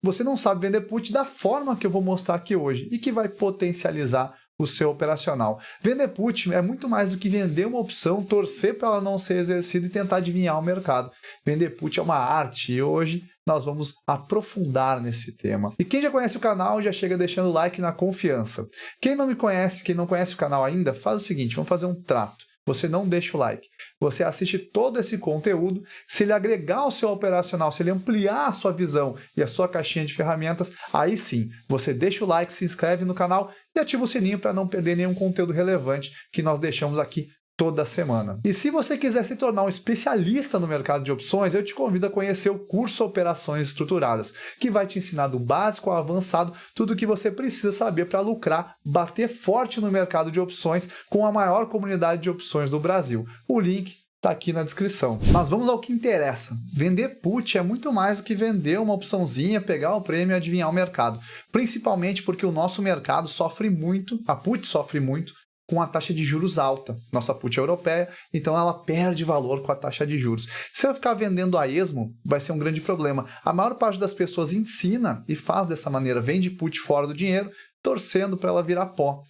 você não sabe vender put da forma que eu vou mostrar aqui hoje e que vai potencializar o seu operacional. Vender put é muito mais do que vender uma opção, torcer para ela não ser exercida e tentar adivinhar o mercado. Vender put é uma arte e hoje nós vamos aprofundar nesse tema. E quem já conhece o canal já chega deixando o like na confiança. Quem não me conhece, quem não conhece o canal ainda, faz o seguinte, vamos fazer um trato. Você não deixa o like. Você assiste todo esse conteúdo, se ele agregar ao seu operacional, se ele ampliar a sua visão e a sua caixinha de ferramentas, aí sim, você deixa o like, se inscreve no canal e ativa o sininho para não perder nenhum conteúdo relevante que nós deixamos aqui toda semana. E se você quiser se tornar um especialista no mercado de opções, eu te convido a conhecer o curso Operações Estruturadas, que vai te ensinar do básico ao avançado tudo o que você precisa saber para lucrar, bater forte no mercado de opções com a maior comunidade de opções do Brasil. O link está aqui na descrição. Mas vamos ao que interessa. Vender put é muito mais do que vender uma opçãozinha, pegar o prêmio e adivinhar o mercado. Principalmente porque o nosso mercado sofre muito, a put sofre muito, com a taxa de juros alta. Nossa put é europeia, então ela perde valor com a taxa de juros. Se eu ficar vendendo a esmo, vai ser um grande problema. A maior parte das pessoas ensina e faz dessa maneira, vende put fora do dinheiro, torcendo para ela virar pó.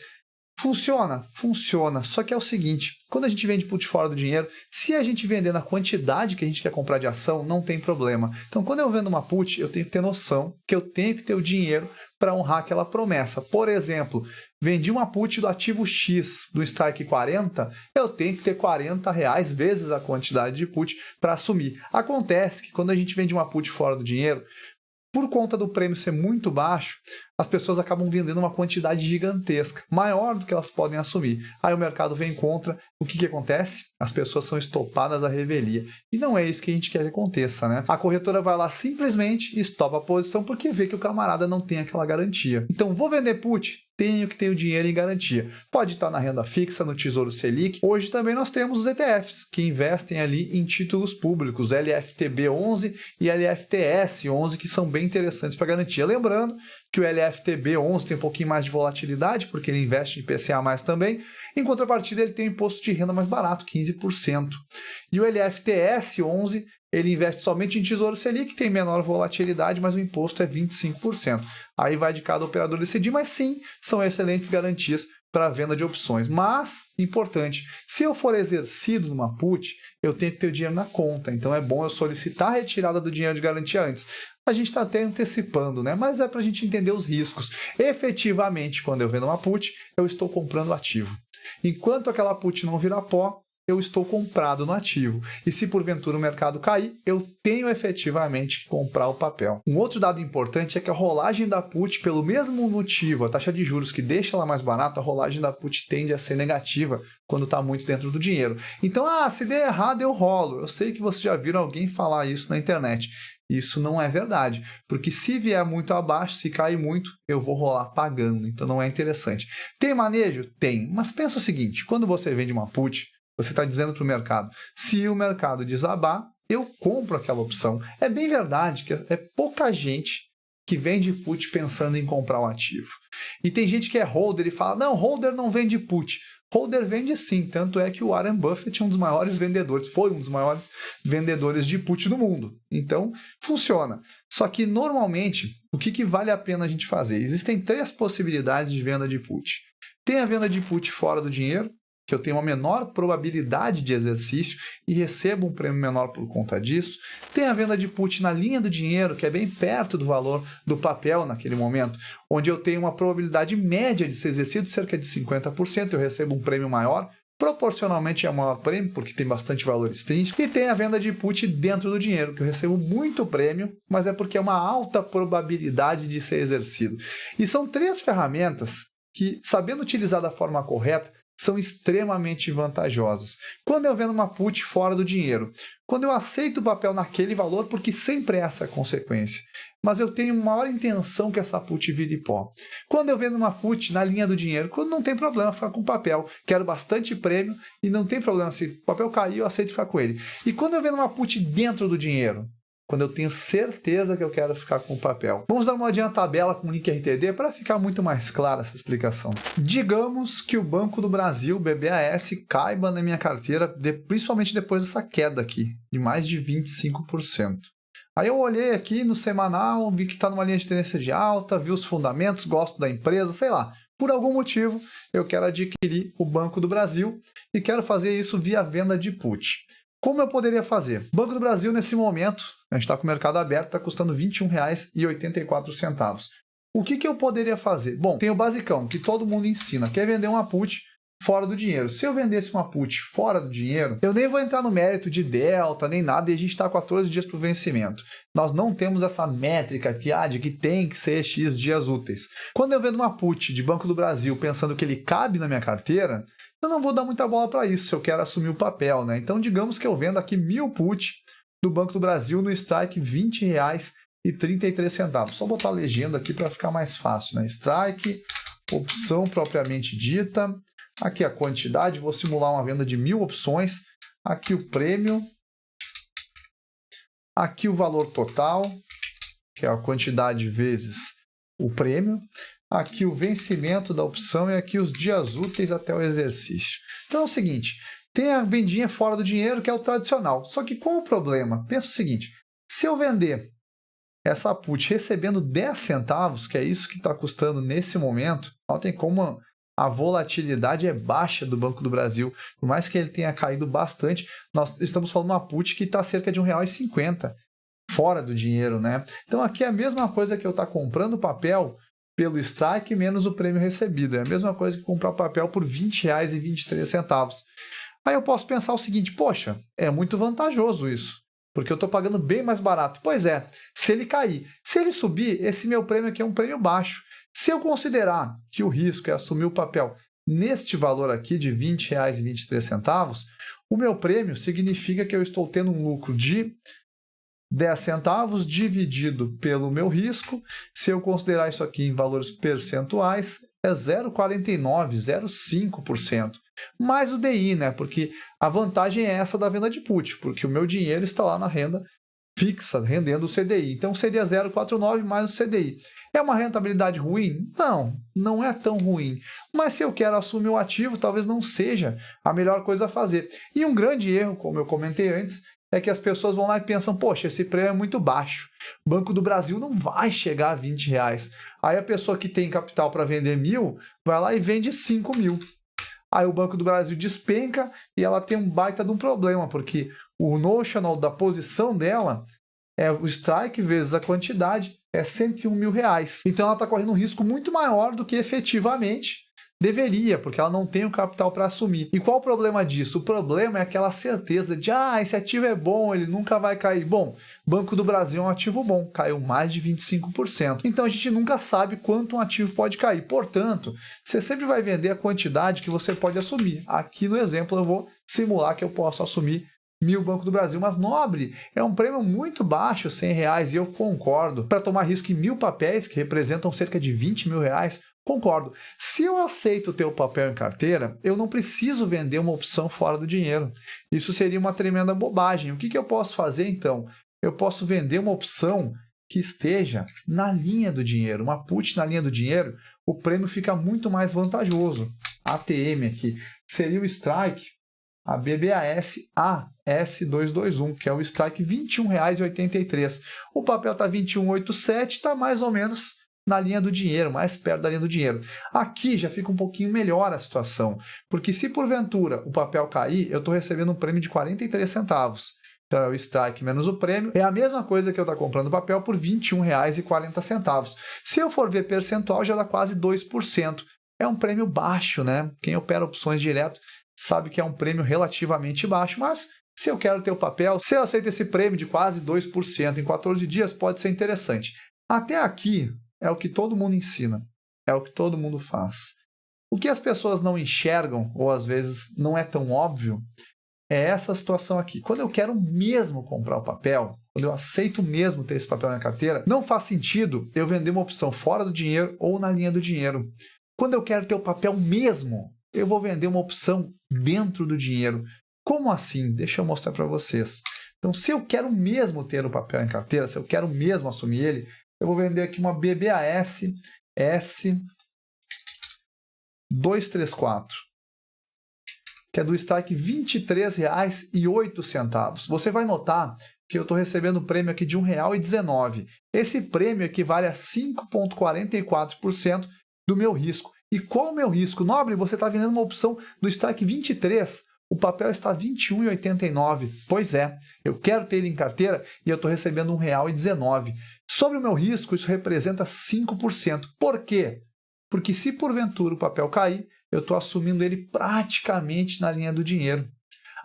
Funciona? Funciona. Só que é o seguinte, quando a gente vende put fora do dinheiro, se a gente vender na quantidade que a gente quer comprar de ação, não tem problema. Então, quando eu vendo uma put, eu tenho que ter noção que eu tenho que ter o dinheiro para honrar aquela promessa. Por exemplo, vendi uma put do ativo X do strike 40, eu tenho que ter R$40 vezes a quantidade de put para assumir. Acontece que quando a gente vende uma put fora do dinheiro, por conta do prêmio ser muito baixo, as pessoas acabam vendendo uma quantidade gigantesca, maior do que elas podem assumir. Aí o mercado vem contra, o que acontece? As pessoas são estopadas à revelia. E não é isso que a gente quer que aconteça, né? A corretora vai lá simplesmente e estopa a posição porque vê que o camarada não tem aquela garantia. Então, vou vender put? Tenho que ter o dinheiro em garantia. Pode estar na renda fixa, no Tesouro Selic. Hoje também nós temos os ETFs, que investem ali em títulos públicos, LFTB11 e LFTS11, que são bem interessantes para garantia. Lembrando que o LFTB11 tem um pouquinho mais de volatilidade, porque ele investe em IPCA mais também. Em contrapartida, ele tem um imposto de renda mais barato, 15%. E o LFTS11, ele investe somente em Tesouro Selic, tem menor volatilidade, mas o imposto é 25%. Aí vai de cada operador decidir, mas sim, são excelentes garantias para a venda de opções. Mas, importante, se eu for exercido numa put, eu tenho que ter o dinheiro na conta. Então é bom eu solicitar a retirada do dinheiro de garantia antes. A gente está até antecipando, né? Mas é para a gente entender os riscos. Efetivamente, quando eu vendo uma put, eu estou comprando ativo. Enquanto aquela put não virar pó, eu estou comprado no ativo. E se porventura o mercado cair, eu tenho efetivamente que comprar o papel. Um outro dado importante é que a rolagem da put, pelo mesmo motivo, a taxa de juros que deixa ela mais barata, a rolagem da put tende a ser negativa quando está muito dentro do dinheiro. Então, se der errado, eu rolo. Eu sei que vocês já viram alguém falar isso na internet. Isso não é verdade, porque se vier muito abaixo, se cair muito, eu vou rolar pagando, então não é interessante. Tem manejo? Tem, mas pensa o seguinte, quando você vende uma put, você está dizendo para o mercado, se o mercado desabar, eu compro aquela opção. É bem verdade que é pouca gente que vende put pensando em comprar o ativo. E tem gente que é holder e fala, não, holder não vende put. Holder vende sim, tanto é que o Warren Buffett é um dos maiores vendedores, foi um dos maiores vendedores de put do mundo. Então, funciona. Só que, normalmente, o que vale a pena a gente fazer? Existem 3 possibilidades de venda de put. Tem a venda de put fora do dinheiro, que eu tenho uma menor probabilidade de exercício e recebo um prêmio menor por conta disso. Tem a venda de put na linha do dinheiro, que é bem perto do valor do papel naquele momento, onde eu tenho uma probabilidade média de ser exercido cerca de 50%, eu recebo um prêmio maior, proporcionalmente é o maior prêmio, porque tem bastante valor extrínseco. E tem a venda de put dentro do dinheiro, que eu recebo muito prêmio, mas é porque é uma alta probabilidade de ser exercido. E são 3 ferramentas que, sabendo utilizar da forma correta, são extremamente vantajosas. Quando eu vendo uma put fora do dinheiro, quando eu aceito o papel naquele valor, porque sempre é essa a consequência, mas eu tenho maior intenção que essa put vire pó. Quando eu vendo uma put na linha do dinheiro, quando não tem problema ficar com papel, quero bastante prêmio e não tem problema, se o papel cair, eu aceito ficar com ele. E quando eu vendo uma put dentro do dinheiro, quando eu tenho certeza que eu quero ficar com o papel. Vamos dar uma olhadinha na tabela com o link RTD para ficar muito mais clara essa explicação. Digamos que o Banco do Brasil, BBAS, caiba na minha carteira, principalmente depois dessa queda aqui, de mais de 25%. Aí eu olhei aqui no semanal, vi que está numa linha de tendência de alta, vi os fundamentos, gosto da empresa, sei lá. Por algum motivo, eu quero adquirir o Banco do Brasil e quero fazer isso via venda de put. Como eu poderia fazer? Banco do Brasil, nesse momento, a gente está com o mercado aberto, está custando R$ 21,84. O que eu poderia fazer? Bom, tem o basicão, que todo mundo ensina, que é vender uma put fora do dinheiro. Se eu vendesse uma put fora do dinheiro, eu nem vou entrar no mérito de delta, nem nada, e a gente está 14 dias para o vencimento. Nós não temos essa métrica aqui, de que tem que ser X dias úteis. Quando eu vendo uma put de Banco do Brasil pensando que ele cabe na minha carteira, eu não vou dar muita bola para isso se eu quero assumir o papel, né? Então, digamos que eu vendo aqui 1000 put do Banco do Brasil no strike R$ 20,33. Só botar a legenda aqui para ficar mais fácil, né? Strike, opção propriamente dita. Aqui a quantidade, vou simular uma venda de 1000 opções. Aqui o prêmio. Aqui o valor total, que é a quantidade vezes o prêmio. Aqui o vencimento da opção e aqui os dias úteis até o exercício. Então é o seguinte, tem a vendinha fora do dinheiro, que é o tradicional. Só que qual o problema? Pensa o seguinte, se eu vender essa put recebendo 10 centavos, que é isso que está custando nesse momento, notem como a volatilidade é baixa do Banco do Brasil. Por mais que ele tenha caído bastante, nós estamos falando de uma put que está cerca de R$ 1,50 fora do dinheiro, né? Então aqui é a mesma coisa que eu estar comprando papel pelo strike menos o prêmio recebido. É a mesma coisa que comprar papel por R$ 20,23. Aí eu posso pensar o seguinte, poxa, é muito vantajoso isso, porque eu estou pagando bem mais barato. Pois é, se ele cair. Se ele subir, esse meu prêmio aqui é um prêmio baixo. Se eu considerar que o risco é assumir o papel neste valor aqui de R$ 20,23, o meu prêmio significa que eu estou tendo um lucro de 10 centavos dividido pelo meu risco. Se eu considerar isso aqui em valores percentuais, é 0,49%, 0,5%. Mais o DI, né? Porque a vantagem é essa da venda de put, porque o meu dinheiro está lá na renda fixa, rendendo o CDI. Então seria 0,49 mais o CDI. É uma rentabilidade ruim? Não, não é tão ruim. Mas se eu quero assumir o ativo, talvez não seja a melhor coisa a fazer. E um grande erro, como eu comentei antes, é que as pessoas vão lá e pensam, poxa, esse prêmio é muito baixo. O Banco do Brasil não vai chegar a R$ 20. Aí a pessoa que tem capital para vender 1.000, vai lá e vende 5.000. Aí o Banco do Brasil despenca e ela tem um baita de um problema, porque o notional da posição dela é o strike vezes a quantidade, é R$ 101.000. Então ela está correndo um risco muito maior do que efetivamente deveria, porque ela não tem o capital para assumir. E qual o problema disso? O problema é aquela certeza de, esse ativo é bom, ele nunca vai cair. Bom, Banco do Brasil é um ativo bom, caiu mais de 25%. Então a gente nunca sabe quanto um ativo pode cair. Portanto, você sempre vai vender a quantidade que você pode assumir. Aqui no exemplo eu vou simular que eu posso assumir 1.000 Banco do Brasil, mas nobre, é um prêmio muito baixo, R$ 100, e eu concordo. Para tomar risco em 1.000 papéis, que representam cerca de R$ 20.000, concordo. Se eu aceito ter o papel em carteira, eu não preciso vender uma opção fora do dinheiro. Isso seria uma tremenda bobagem. O que eu posso fazer, então? Eu posso vender uma opção que esteja na linha do dinheiro. Uma put na linha do dinheiro, o prêmio fica muito mais vantajoso. ATM aqui seria o strike, a BBAS AS221, que é o strike R$ 21,83. O papel está R$ 21,87, está mais ou menos na linha do dinheiro, mais perto da linha do dinheiro. Aqui já fica um pouquinho melhor a situação, porque se porventura o papel cair, eu estou recebendo um prêmio de 43 centavos. Então é o strike menos o prêmio, é a mesma coisa que eu estar comprando papel por R$ 21,40. Se eu for ver percentual, já dá quase 2%. É um prêmio baixo, né? Quem opera opções direto sabe que é um prêmio relativamente baixo, mas se eu quero ter o papel, se eu aceito esse prêmio de quase 2% em 14 dias, pode ser interessante. Até aqui é o que todo mundo ensina, é o que todo mundo faz. O que as pessoas não enxergam, ou às vezes não é tão óbvio, é essa situação aqui. Quando eu quero mesmo comprar o papel, quando eu aceito mesmo ter esse papel na carteira, não faz sentido eu vender uma opção fora do dinheiro ou na linha do dinheiro. Quando eu quero ter o papel mesmo, eu vou vender uma opção dentro do dinheiro. Como assim? Deixa eu mostrar para vocês. Então, se eu quero mesmo ter o papel em carteira, se eu quero mesmo assumir ele, eu vou vender aqui uma BBAS S234, que é do strike R$ 23,08. Você vai notar que eu estou recebendo um prêmio aqui de R$ 1,19. Esse prêmio equivale a 5,44% do meu risco. E qual o meu risco? Nobre, você está vendendo uma opção do strike 23, o papel está R$ 21,89. Pois é, eu quero ter ele em carteira e eu estou recebendo R$ 1,19. Sobre o meu risco, isso representa 5%. Por quê? Porque se porventura o papel cair, eu estou assumindo ele praticamente na linha do dinheiro.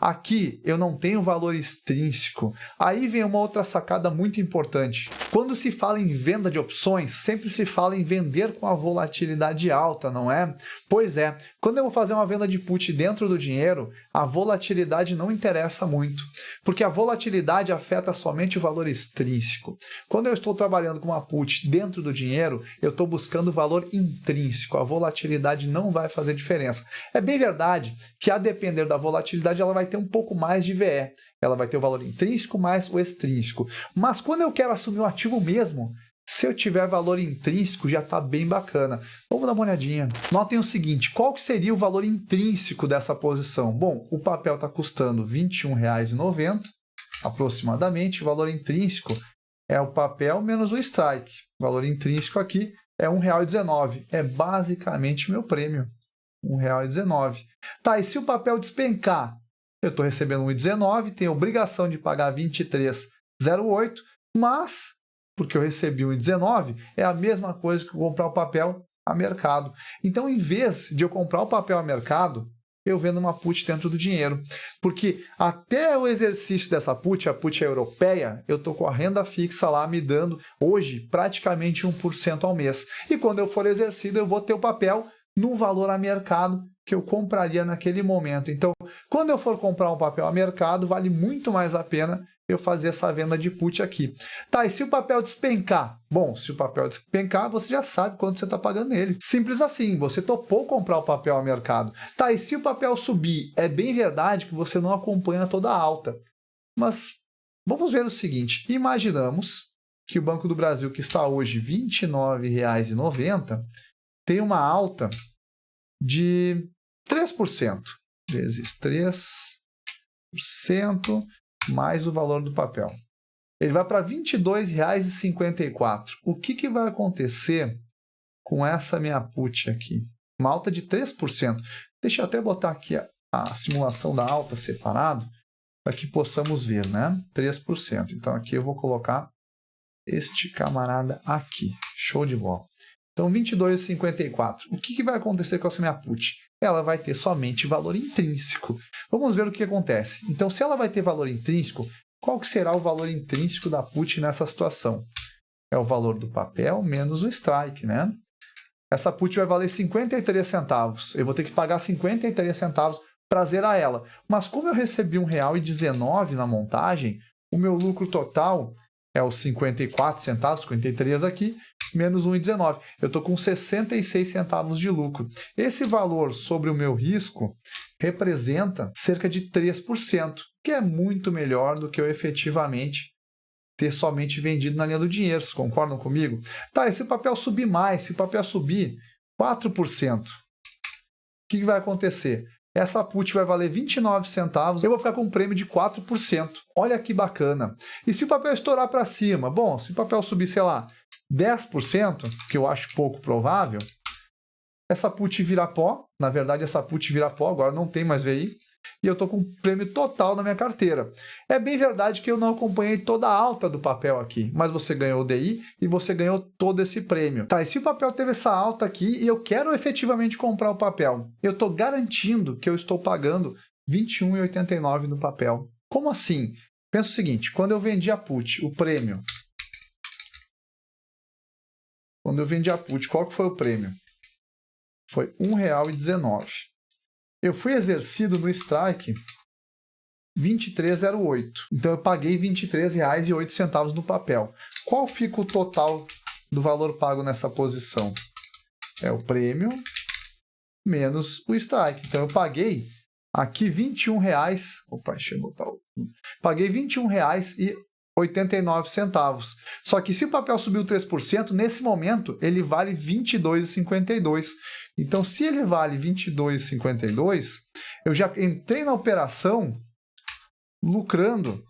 Aqui eu não tenho valor extrínseco. Aí vem uma outra sacada muito importante. Quando se fala em venda de opções, sempre se fala em vender com a volatilidade alta, não é? Pois é, quando eu vou fazer uma venda de put dentro do dinheiro, a volatilidade não interessa muito, porque a volatilidade afeta somente o valor extrínseco. Quando eu estou trabalhando com uma put dentro do dinheiro, eu estou buscando o valor intrínseco. A volatilidade não vai fazer diferença. É bem verdade que, a depender da volatilidade, ela vai ter um pouco mais de VE. Ela vai ter o valor intrínseco mais o extrínseco. Mas quando eu quero assumir o ativo mesmo, se eu tiver valor intrínseco, já está bem bacana. Vamos dar uma olhadinha. Notem o seguinte, qual que seria o valor intrínseco dessa posição? Bom, o papel está custando R$ 21,90, aproximadamente. O valor intrínseco é o papel menos o strike. O valor intrínseco aqui é R$ 1,19. É basicamente meu prêmio. R$ 1,19. Tá, e se o papel despencar? Eu estou recebendo R$ 1,19, tenho obrigação de pagar R$ 23,08, mas, porque eu recebi R$ 1,19, é a mesma coisa que eu comprar o papel a mercado. Então, em vez de eu comprar o papel a mercado, eu vendo uma put dentro do dinheiro. Porque até o exercício dessa put, a put europeia, eu estou com a renda fixa lá me dando, hoje, praticamente 1% ao mês. E quando eu for exercido, eu vou ter o papel no valor a mercado que eu compraria naquele momento. Então, quando eu for comprar um papel a mercado, vale muito mais a pena eu fazer essa venda de put aqui. Tá, e se o papel despencar? Bom, se o papel despencar, você já sabe quanto você está pagando nele. Simples assim, você topou comprar o papel a mercado. Tá, e se o papel subir? É bem verdade que você não acompanha toda a alta. Mas vamos ver o seguinte, imaginamos que o Banco do Brasil, que está hoje R$ 29,90, tem uma alta de 3%, vezes 3%, mais o valor do papel. Ele vai para R$ 22,54. O que vai acontecer com essa minha put aqui? Uma alta de 3%. Deixa eu até botar aqui a simulação da alta separado, para que possamos ver, né? 3%. Então, aqui eu vou colocar este camarada aqui. Show de bola. Então, 22,54. O que vai acontecer com essa minha put? Ela vai ter somente valor intrínseco. Vamos ver o que acontece. Então, se ela vai ter valor intrínseco, qual que será o valor intrínseco da put nessa situação? É o valor do papel menos o strike, né? Essa put vai valer 53 centavos. Eu vou ter que pagar 53 centavos para zerar ela. Mas como eu recebi R$ 1,19 na montagem, o meu lucro total é os 54 centavos, 53 aqui, menos 1,19. Eu estou com 66 centavos de lucro. Esse valor sobre o meu risco representa cerca de 3%, que é muito melhor do que eu efetivamente ter somente vendido na linha do dinheiro. Vocês concordam comigo? Tá, e se o papel subir mais, se o papel subir 4%, o que vai acontecer? Essa put vai valer 29 centavos, eu vou ficar com um prêmio de 4%. Olha que bacana. E se o papel estourar para cima? Bom, se o papel subir, sei lá, 10%, que eu acho pouco provável, essa put vira pó. Na verdade, essa put vira pó, agora não tem mais VI, e eu estou com um prêmio total na minha carteira. É bem verdade que eu não acompanhei toda a alta do papel aqui, mas você ganhou o DI e você ganhou todo esse prêmio. Tá, e se o papel teve essa alta aqui e eu quero efetivamente comprar o papel, eu estou garantindo que eu estou pagando R$ 21,89 no papel. Como assim? Pensa o seguinte, quando eu vendi a put, o prêmio... Quando eu vendi a put, qual que foi o prêmio? Foi R$ 1,19. Eu fui exercido no strike 23,08. Então, eu paguei R$ 23,08 no papel. Qual fica o total do valor pago nessa posição? É o prêmio menos o strike. Então, eu paguei aqui R$ 21,00. Opa, deixa eu botar o... Paguei R$ 21,89. Só que se o papel subiu 3%, nesse momento ele vale R$ 22,52. Então, se ele vale R$ 22,52, eu já entrei na operação lucrando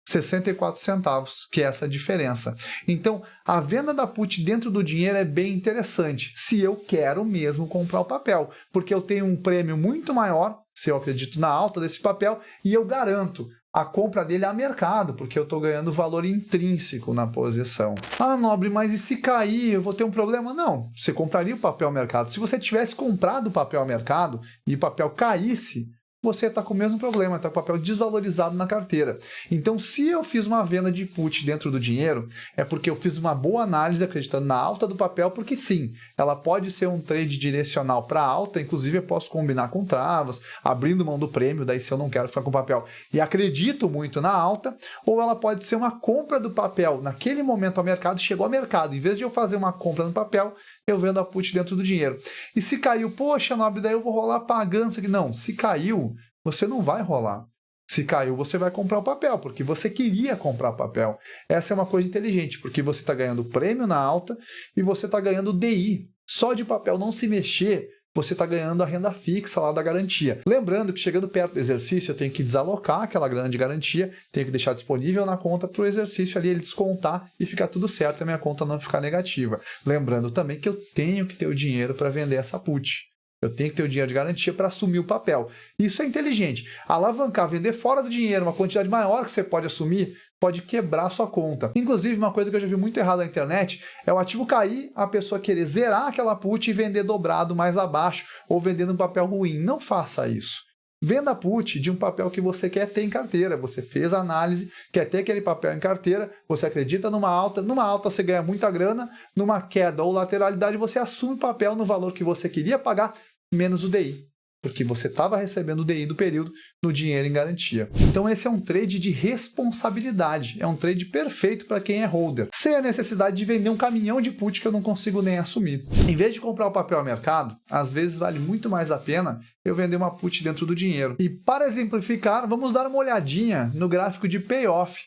64 centavos, que é essa diferença. Então, a venda da put dentro do dinheiro é bem interessante, se eu quero mesmo comprar o papel, porque eu tenho um prêmio muito maior, se eu acredito na alta desse papel, e eu garanto a compra dele a mercado, porque eu estou ganhando valor intrínseco na posição. Ah, Nobre, mas e se cair, eu vou ter um problema? Não, você compraria o papel a mercado. Se você tivesse comprado o papel a mercado e o papel caísse, você está com o mesmo problema, está com o papel desvalorizado na carteira. Então, se eu fiz uma venda de put dentro do dinheiro, é porque eu fiz uma boa análise acreditando na alta do papel, porque sim, ela pode ser um trade direcional para alta, inclusive eu posso combinar com travas, abrindo mão do prêmio, daí se eu não quero ficar com o papel e acredito muito na alta, ou ela pode ser uma compra do papel, naquele momento ao mercado, chegou ao mercado, em vez de eu fazer uma compra no papel, eu vendo a put dentro do dinheiro. E se caiu, poxa, Nobre, daí eu vou rolar pagando isso aqui. Não, se caiu, você não vai rolar. Se caiu, você vai comprar o papel, porque você queria comprar o papel. Essa é uma coisa inteligente, porque você está ganhando prêmio na alta e você está ganhando DI. Só de papel não se mexer, você está ganhando a renda fixa lá da garantia. Lembrando que chegando perto do exercício, eu tenho que desalocar aquela grana de garantia, tenho que deixar disponível na conta para o exercício ali, ele descontar e ficar tudo certo, a minha conta não ficar negativa. Lembrando também que eu tenho que ter o dinheiro para vender essa put. Eu tenho que ter o dinheiro de garantia para assumir o papel. Isso é inteligente. Alavancar, vender fora do dinheiro uma quantidade maior que você pode assumir, pode quebrar a sua conta. Inclusive, uma coisa que eu já vi muito errado na internet é o ativo cair, a pessoa querer zerar aquela put e vender dobrado mais abaixo ou vendendo um papel ruim. Não faça isso. Venda put de um papel que você quer ter em carteira. Você fez a análise, quer ter aquele papel em carteira, você acredita numa alta você ganha muita grana, numa queda ou lateralidade você assume o papel no valor que você queria pagar, menos o DI, porque você estava recebendo o DI do período no dinheiro em garantia. Então esse é um trade de responsabilidade, é um trade perfeito para quem é holder, sem a necessidade de vender um caminhão de put que eu não consigo nem assumir. Em vez de comprar o papel ao mercado, às vezes vale muito mais a pena eu vender uma put dentro do dinheiro. E para exemplificar, vamos dar uma olhadinha no gráfico de payoff,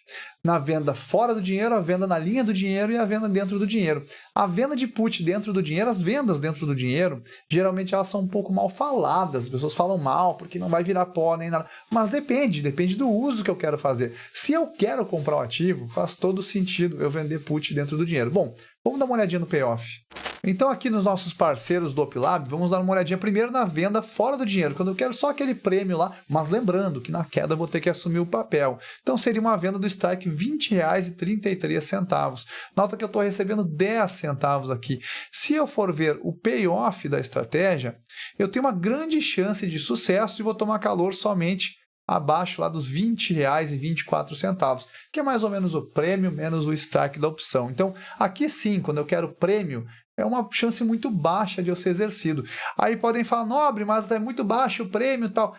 na venda fora do dinheiro, a venda na linha do dinheiro e a venda dentro do dinheiro. A venda de put dentro do dinheiro, as vendas dentro do dinheiro, geralmente elas são um pouco mal faladas, as pessoas falam mal porque não vai virar pó nem nada, mas depende do uso que eu quero fazer. Se eu quero comprar o ativo, faz todo sentido eu vender put dentro do dinheiro. Bom, vamos dar uma olhadinha no payoff. Então aqui nos nossos parceiros do Opilab, vamos dar uma olhadinha primeiro na venda fora do dinheiro, quando eu quero só aquele prêmio lá, mas lembrando que na queda eu vou ter que assumir o papel. Então seria uma venda do strike R$ 20,33. Nota que eu estou recebendo 10 centavos aqui. Se eu for ver o payoff da estratégia, eu tenho uma grande chance de sucesso e vou tomar calor somente abaixo lá dos R$ 20,24, que é mais ou menos o prêmio menos o strike da opção. Então aqui sim, quando eu quero prêmio, é uma chance muito baixa de eu ser exercido. Aí podem falar, Nobre, mas é muito baixo o prêmio e tal.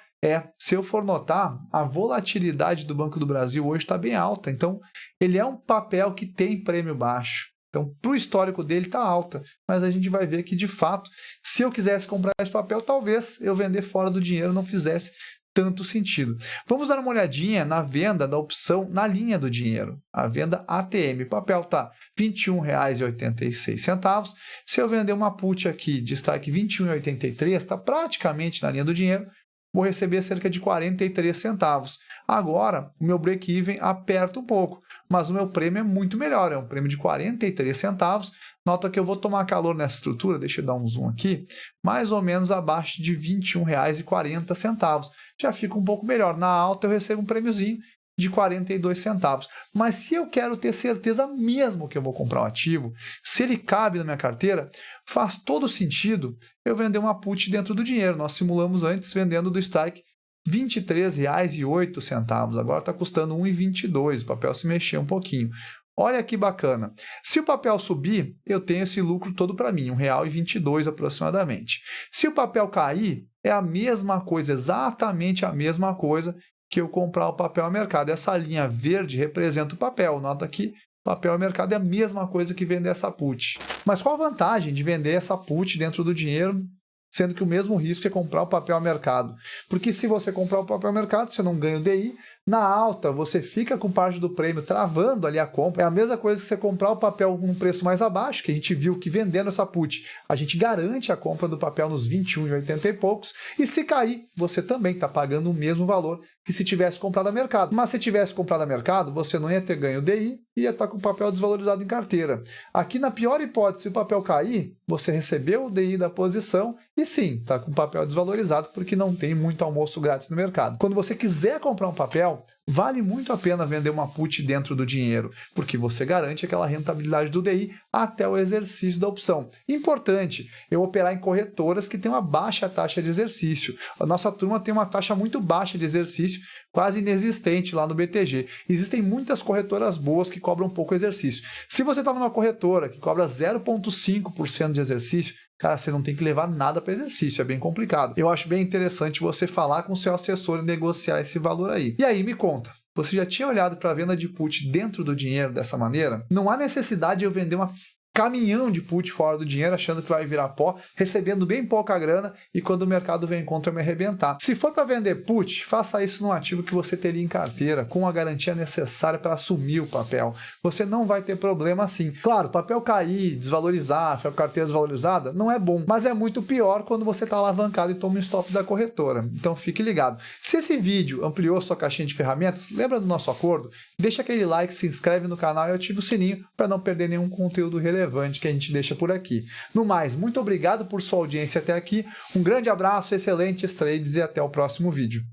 Se eu for notar, a volatilidade do Banco do Brasil hoje está bem alta. Então, ele é um papel que tem prêmio baixo. Então, para o histórico dele está alta. Mas a gente vai ver que, de fato, se eu quisesse comprar esse papel, talvez eu vender fora do dinheiro não fizesse tanto sentido. Vamos dar uma olhadinha na venda da opção na linha do dinheiro. A venda ATM, o papel está R$ 21,86. Se eu vender uma put aqui de strike R$ 21,83, está praticamente na linha do dinheiro, vou receber cerca de 43 centavos. Agora, o meu break-even aperta um pouco, mas o meu prêmio é muito melhor, é um prêmio de 43 centavos. Nota que eu vou tomar calor nessa estrutura, deixa eu dar um zoom aqui, mais ou menos abaixo de R$ 21,40. Já fica um pouco melhor. Na alta eu recebo um prêmiozinho de 42 centavos. Mas se eu quero ter certeza mesmo que eu vou comprar um ativo, se ele cabe na minha carteira, faz todo sentido eu vender uma put dentro do dinheiro. Nós simulamos antes vendendo do strike R$ 23,08. Agora está custando R$ 1,22. O papel se mexeu um pouquinho. Olha que bacana. Se o papel subir, eu tenho esse lucro todo para mim, R$ 1,22 aproximadamente. Se o papel cair, é a mesma coisa, exatamente a mesma coisa que eu comprar o papel ao mercado. Essa linha verde representa o papel. Nota que papel ao mercado é a mesma coisa que vender essa put. Mas qual a vantagem de vender essa put dentro do dinheiro, sendo que o mesmo risco é comprar o papel ao mercado? Porque se você comprar o papel ao mercado, você não ganha o DI, Na alta, você fica com parte do prêmio travando ali a compra. É a mesma coisa que você comprar o papel com um preço mais abaixo, que a gente viu que vendendo essa put, a gente garante a compra do papel nos 21,80 e poucos, e se cair, você também está pagando o mesmo valor que se tivesse comprado a mercado. Mas se tivesse comprado a mercado, você não ia ter ganho DI e ia estar com o papel desvalorizado em carteira. Aqui, na pior hipótese, se o papel cair, você recebeu o DI da posição e sim, está com o papel desvalorizado porque não tem muito almoço grátis no mercado. Quando você quiser comprar um papel, vale muito a pena vender uma put dentro do dinheiro, porque você garante aquela rentabilidade do DI até o exercício da opção. Importante, eu operar em corretoras que têm uma baixa taxa de exercício. A nossa turma tem uma taxa muito baixa de exercício, quase inexistente lá no BTG. Existem muitas corretoras boas que cobram pouco exercício. Se você está numa corretora que cobra 0,5% de exercício, cara, você não tem que levar nada para exercício, é bem complicado. Eu acho bem interessante você falar com o seu assessor e negociar esse valor aí. E aí, me conta, você já tinha olhado para a venda de put dentro do dinheiro dessa maneira? Não há necessidade de eu vender uma caminhão de put fora do dinheiro, achando que vai virar pó, recebendo bem pouca grana e quando o mercado vem contra eu me arrebentar. Se for para vender put, faça isso num ativo que você teria em carteira, com a garantia necessária para assumir o papel. Você não vai ter problema assim. Claro, papel cair, desvalorizar, ficar com carteira desvalorizada, não é bom, mas é muito pior quando você está alavancado e toma um stop da corretora. Então fique ligado. Se esse vídeo ampliou sua caixinha de ferramentas, lembra do nosso acordo? Deixa aquele like, se inscreve no canal e ativa o sininho para não perder nenhum conteúdo relevante que a gente deixa por aqui. No mais, muito obrigado por sua audiência até aqui, um grande abraço, excelentes trades e até o próximo vídeo.